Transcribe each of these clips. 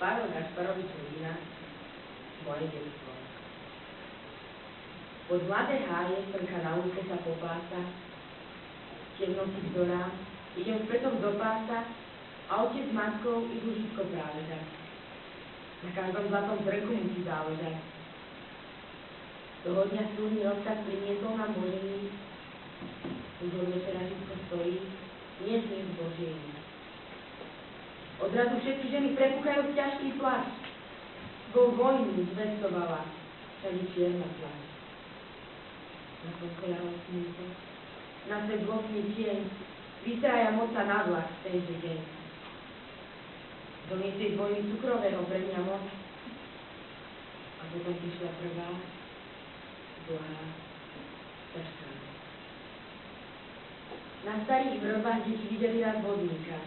Pavel Gašparovič Rudina, moje detstvo. Pod mladé háje strka na lúke sa popása, v temnosti vzdorám, idem spätom do pása a otec s matkou idú žitko právežať. Na každom zlatom zrku musí záležať. Toho dňa súdny rozkaz priniesol nám Božení, už od večera žitko stojí, nie sníh Božení. Odrazu všetky ženy prepúchajú v ťažký plášť. Bol vojnu zvestovala, všade čierna plášť. Na pokoľavom smúto, na svet zlostný tieň, vytrája moca na vlak v tejže deň. Doniesie z vojny cukrového pre mňa moc, a potom prišla prvá, dlhá, ťažká noc. Na starých vrobách deti videli raz vodníka.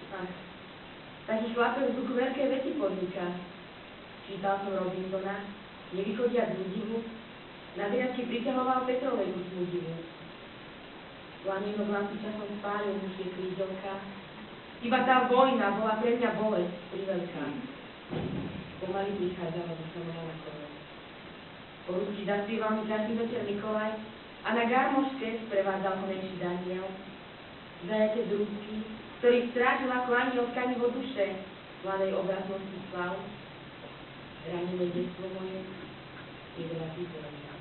Ach, taký chlapec v duchu veľké veci podniká. Čítal som Robinsona, nevychodia z údivu, na vyrazky priťahoval petrolejku smúdivú. Planienok lampy časom spálil mužie krídelka, iba tá vojna bola pre mňa bolesť priveľká. Pomaly prichádzala do sa moja na kole. Po ruky zaspieval mi každý večer Nikolaj a na garmoške sprevádzal ho menší Daniel. Zajaté drúbky, ktorých strážila klani od tkanivo duše, mladej obraznosti slav. Ranené detstvo moje je veľa písania.